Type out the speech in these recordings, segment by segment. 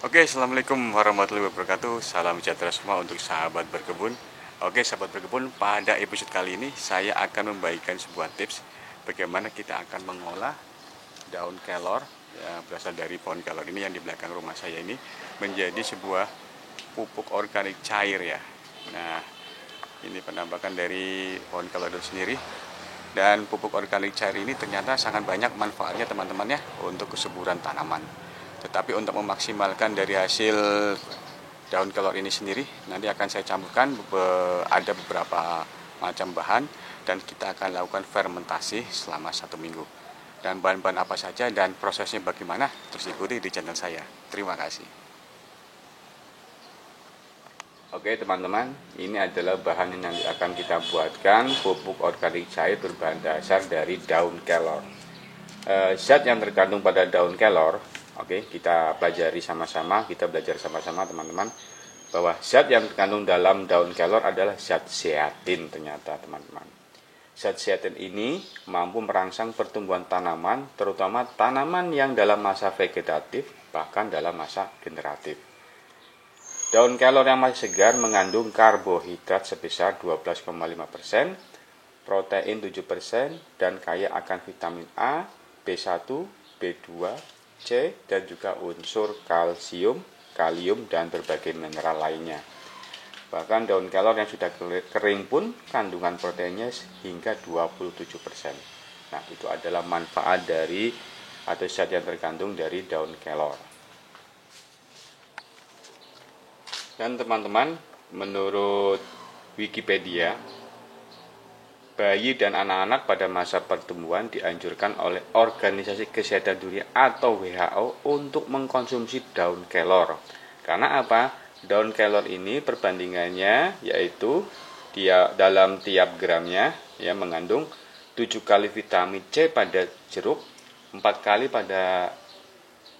Oke, assalamualaikum warahmatullahi wabarakatuh. Salam sejahtera semua untuk sahabat berkebun. Oke, sahabat berkebun, pada episode kali ini saya akan membagikan sebuah tips bagaimana kita akan mengolah daun kelor yang berasal dari pohon kelor ini yang di belakang rumah saya ini menjadi sebuah pupuk organik cair ya. Nah, ini penampakan dari pohon kelor itu sendiri. Dan pupuk organik cair ini ternyata sangat banyak manfaatnya teman-teman ya untuk kesuburan tanaman. Tetapi untuk memaksimalkan dari hasil daun kelor ini sendiri, nanti akan saya campurkan ada beberapa macam bahan dan kita akan lakukan fermentasi selama 1 minggu. Dan bahan-bahan apa saja dan prosesnya bagaimana, terus ikuti di channel saya. Terima kasih. Oke teman-teman, ini adalah bahan yang nanti akan kita buatkan pupuk organik cair berbahan dasar dari daun kelor. Zat yang terkandung pada daun kelor, oke, kita pelajari sama-sama, kita belajar sama-sama teman-teman, bahwa zat yang terkandung dalam daun kelor adalah zat zeatin ternyata teman-teman. Zat zeatin ini mampu merangsang pertumbuhan tanaman, terutama tanaman yang dalam masa vegetatif, bahkan dalam masa generatif. Daun kelor yang masih segar mengandung karbohidrat sebesar 12,5%, protein 7%, dan kaya akan vitamin A, B1, B2, C, dan juga unsur kalsium, kalium, dan berbagai mineral lainnya. Bahkan daun kelor yang sudah kering pun kandungan proteinnya hingga 27%. Nah, itu adalah manfaat dari atau zat yang terkandung dari daun kelor. Dan teman-teman, menurut Wikipedia, bayi dan anak-anak pada masa pertumbuhan dianjurkan oleh Organisasi Kesehatan Dunia atau WHO untuk mengkonsumsi daun kelor. Karena apa? Daun kelor ini perbandingannya yaitu dalam tiap gramnya ya mengandung 7 kali vitamin C pada jeruk, 4 kali pada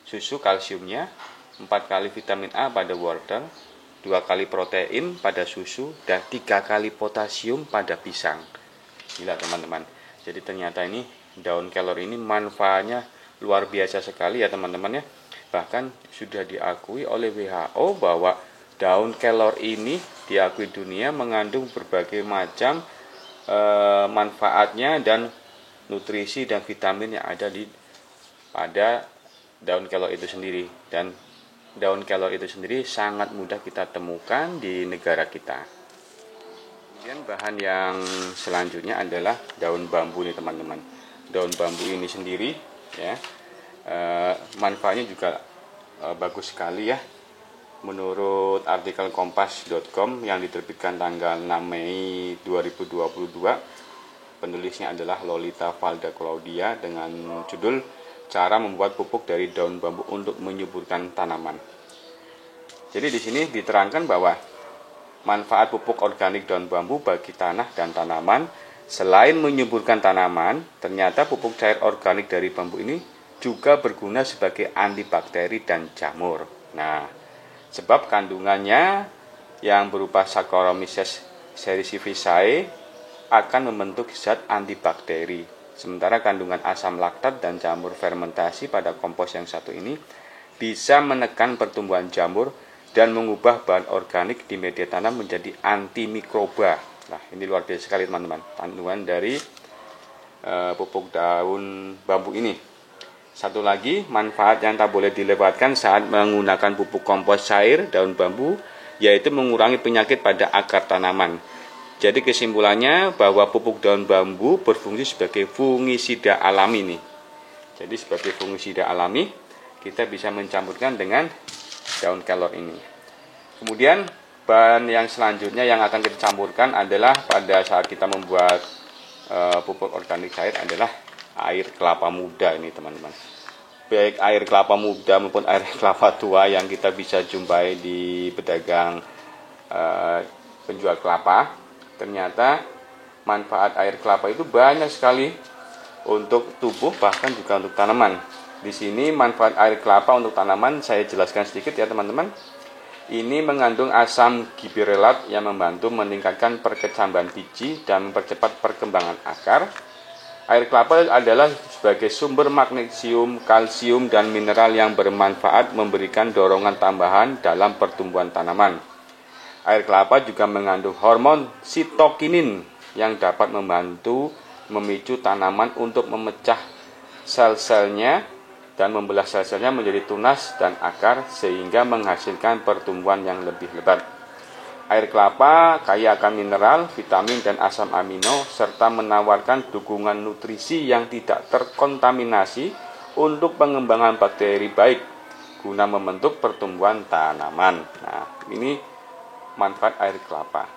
susu kalsiumnya, 4 kali vitamin A pada wortel, 2 kali protein pada susu, dan 3 kali potasium pada pisang. Gila teman-teman. Jadi ternyata ini daun kelor ini manfaatnya luar biasa sekali ya teman-teman ya. Bahkan sudah diakui oleh WHO bahwa daun kelor ini diakui dunia mengandung berbagai macam manfaatnya dan nutrisi dan vitamin yang ada pada daun kelor itu sendiri. Dan daun kelor itu sendiri sangat mudah kita temukan di negara kita. Kemudian bahan yang selanjutnya adalah daun bambu nih teman-teman. Daun bambu ini sendiri ya manfaatnya juga bagus sekali ya. Menurut artikel kompas.com yang diterbitkan tanggal 6 Mei 2022, penulisnya adalah Lolita Valda Claudia dengan judul Cara membuat pupuk dari daun bambu untuk menyuburkan tanaman. Jadi di sini diterangkan bahwa manfaat pupuk organik daun bambu bagi tanah dan tanaman, selain menyuburkan tanaman, ternyata pupuk cair organik dari bambu ini juga berguna sebagai antibakteri dan jamur. Nah, sebab kandungannya yang berupa Saccharomyces cerevisiae akan membentuk zat antibakteri. Sementara kandungan asam laktat dan jamur fermentasi pada kompos yang satu ini bisa menekan pertumbuhan jamur dan mengubah bahan organik di media tanam menjadi antimikroba. Nah, ini luar biasa sekali teman-teman, kandungan dari pupuk daun bambu ini. Satu lagi, manfaat yang tak boleh dilewatkan saat menggunakan pupuk kompos cair daun bambu, yaitu mengurangi penyakit pada akar tanaman. Jadi kesimpulannya bahwa pupuk daun bambu berfungsi sebagai fungisida alami nih. Jadi sebagai fungisida alami, kita bisa mencampurkan dengan daun kelor ini. Kemudian bahan yang selanjutnya yang akan kita campurkan adalah pada saat kita membuat pupuk organik cair adalah air kelapa muda ini teman-teman. Baik air kelapa muda maupun air kelapa tua yang kita bisa jumpai di pedagang penjual kelapa. Ternyata manfaat air kelapa itu banyak sekali untuk tubuh bahkan juga untuk tanaman. Di sini manfaat air kelapa untuk tanaman saya jelaskan sedikit ya teman-teman. Ini mengandung asam giberelat yang membantu meningkatkan perkecambahan biji dan mempercepat perkembangan akar. Air kelapa adalah sebagai sumber magnesium, kalsium, dan mineral yang bermanfaat memberikan dorongan tambahan dalam pertumbuhan tanaman. Air kelapa juga mengandung hormon sitokinin yang dapat membantu memicu tanaman untuk memecah sel-selnya dan membelah sel-selnya menjadi tunas dan akar sehingga menghasilkan pertumbuhan yang lebih lebat. Air kelapa kaya akan mineral, vitamin, dan asam amino, serta menawarkan dukungan nutrisi yang tidak terkontaminasi untuk pengembangan bakteri baik guna membentuk pertumbuhan tanaman. Nah, ini manfaat air kelapa.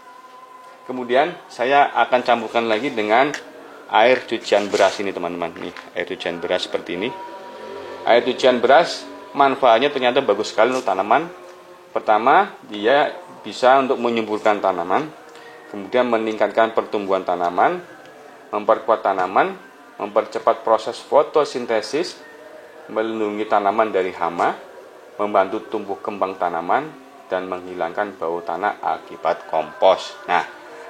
Kemudian saya akan campurkan lagi dengan air cucian beras ini, teman-teman. Nih, air cucian beras seperti ini. Air cucian beras manfaatnya ternyata bagus sekali untuk tanaman. Pertama, dia bisa untuk menyuburkan tanaman, kemudian meningkatkan pertumbuhan tanaman, memperkuat tanaman, mempercepat proses fotosintesis, melindungi tanaman dari hama, membantu tumbuh kembang tanaman, dan menghilangkan bau tanah akibat kompos. Nah,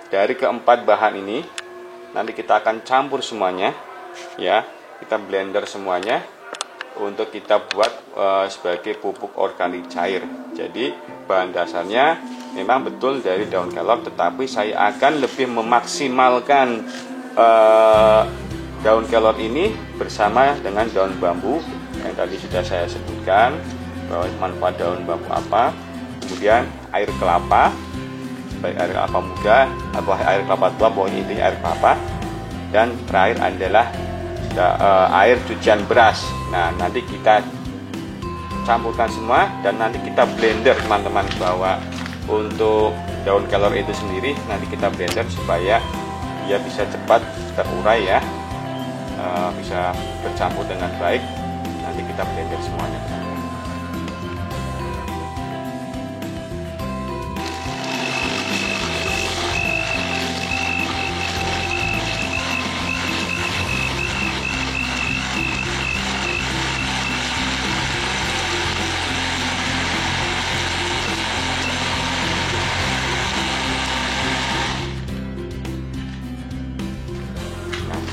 dari keempat bahan ini nanti kita akan campur semuanya, ya, kita blender semuanya untuk kita buat sebagai pupuk organik cair. Jadi bahan dasarnya memang betul dari daun kelor, tetapi saya akan lebih memaksimalkan daun kelor ini bersama dengan daun bambu yang tadi sudah saya sebutkan bahwa manfaat daun bambu apa. Kemudian air kelapa, baik air kelapa muda atau air kelapa tua, pokoknya intinya air kelapa. Dan terakhir adalah air cucian beras. Nah, nanti kita campurkan semua dan nanti kita blender, teman-teman, bahwa untuk daun kelor itu sendiri nanti kita blender supaya dia bisa cepat terurai, ya, bisa bercampur dengan baik. Nanti kita blender semuanya, teman-teman.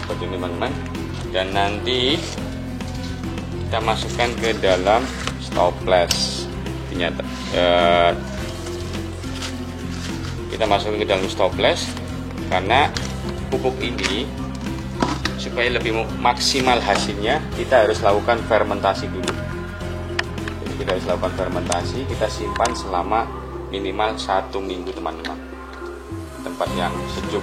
Seperti ini, teman-teman. Dan nanti kita masukkan ke dalam stoples. Kita masukkan ke dalam stoples karena pupuk ini supaya lebih maksimal hasilnya kita harus lakukan fermentasi dulu. Jadi kita harus lakukan fermentasi, kita simpan selama minimal 1 minggu, teman-teman, tempat yang sejuk.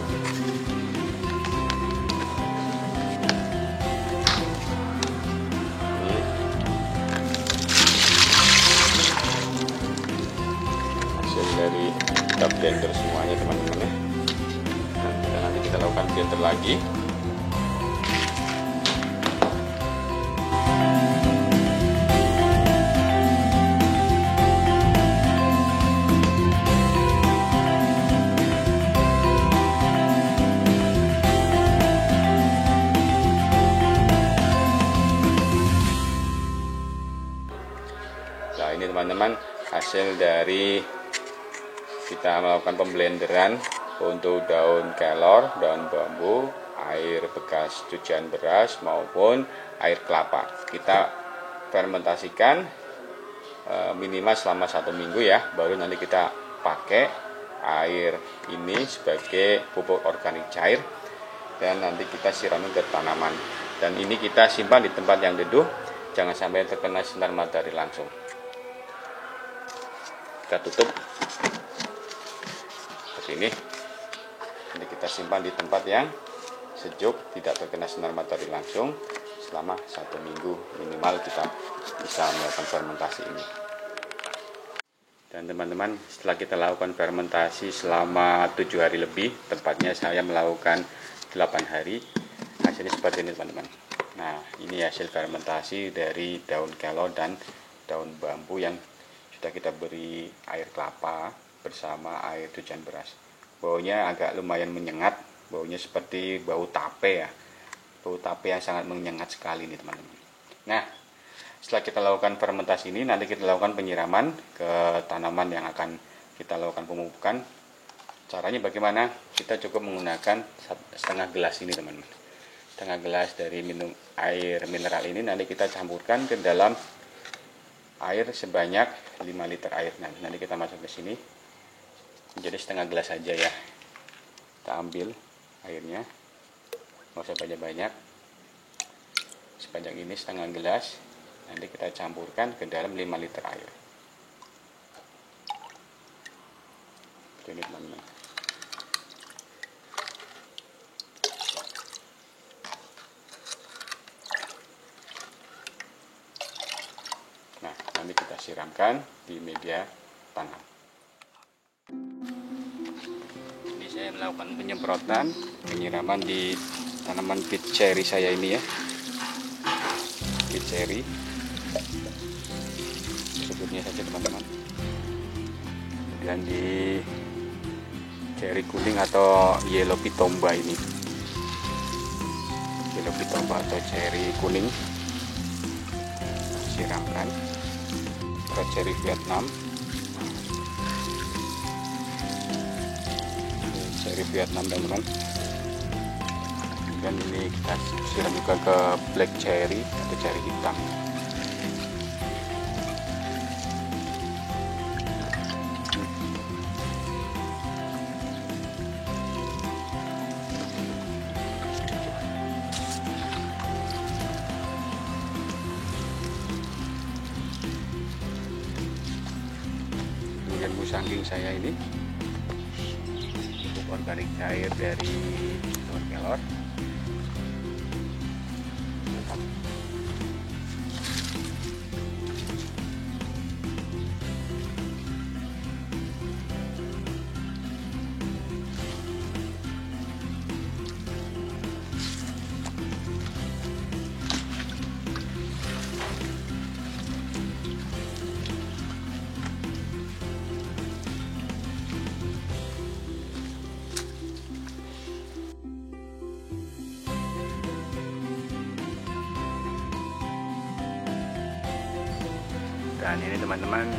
Dari kita blender semuanya, teman-teman, ya. Nanti kita lakukan blender lagi. Nah, ini, teman-teman, hasil dari kita melakukan pemblenderan untuk daun kelor, daun bambu, air bekas cucian beras maupun air kelapa. Kita fermentasikan minimal selama 1 minggu, ya. Baru nanti kita pakai air ini sebagai pupuk organik cair dan nanti kita sirami ke tanaman. Dan ini kita simpan di tempat yang teduh, jangan sampai terkena sinar matahari langsung. Kita tutup ini, nanti kita simpan di tempat yang sejuk, tidak terkena sinar matahari langsung selama 1 minggu minimal kita bisa melakukan fermentasi ini. Dan teman-teman, setelah kita lakukan fermentasi selama 7 hari lebih, tepatnya saya melakukan 8 hari, hasilnya seperti ini, teman-teman. Nah, ini hasil fermentasi dari daun kelor dan daun bambu yang sudah kita beri air kelapa bersama air cucian beras. Baunya agak lumayan menyengat, baunya seperti bau tape, ya. Bau tape yang sangat menyengat sekali nih, teman-teman. Nah, setelah kita lakukan fermentasi ini, nanti kita lakukan penyiraman ke tanaman yang akan kita lakukan pemupukan. Caranya bagaimana? Kita cukup menggunakan setengah gelas ini, teman-teman. setengah gelas dari minum air mineral ini nanti kita campurkan ke dalam air sebanyak 5 liter air. Nanti kita masuk ke sini. Jadi setengah gelas saja ya. Kita ambil airnya. Nggak usah banyak-banyak. Sebanyak ini setengah gelas. Nanti kita campurkan ke dalam 5 liter air. Ini teman-teman. Nah, nanti kita siramkan di media tanam. Ini saya melakukan penyemprotan, penyiraman di tanaman peach cherry saya ini ya. Peach cherry. Sebutnya saja teman-teman. Kemudian di cherry kuning atau yellow pitomba ini. Yellow pitomba atau cherry kuning. Siramkan. Red cherry Vietnam, cherry Vietnam teman-teman. Dan ini kita siram juga ke black cherry atau cherry hitam. Saking saya ini pupuk organik cair dari daun kelor. Dan ini teman-teman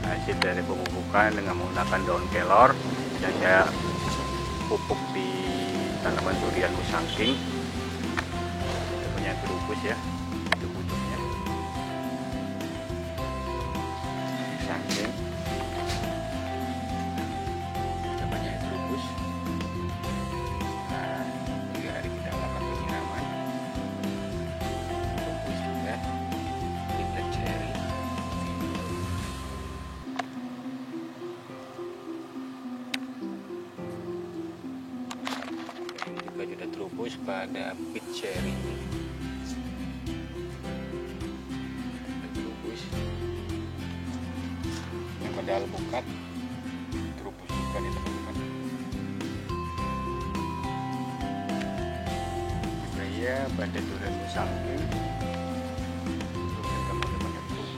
hasil dari pemupukan dengan menggunakan daun kelor yang saya pupuk di tanaman durian musangking. Kita punya terubus ya, itu pupuknya musangking. Kita punya terubus. Nah, 3 hari kita melakukan penyiraman. Terubus juga di black cherry. Sudah terubus pada peach cherry. Terubus yang pada alpukat terubus juga nih teman-teman. Saya pada durian musangking teman-teman terubus.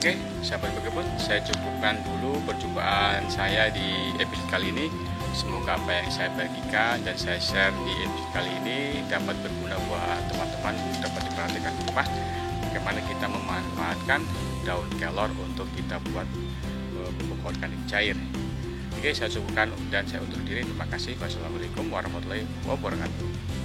Oke, sahabat berkebun, saya cukupkan dulu perjumpaan saya di episode kali ini. Semoga apa yang saya bagikan dan saya share di episode kali ini dapat berguna buat teman-teman, dapat diperhatikan di rumah. Bagaimana kita memanfaatkan daun kelor untuk kita buat pupuk organik cair. Oke, saya cukupkan dan saya undur diri. Terima kasih. Wassalamualaikum warahmatullahi wabarakatuh.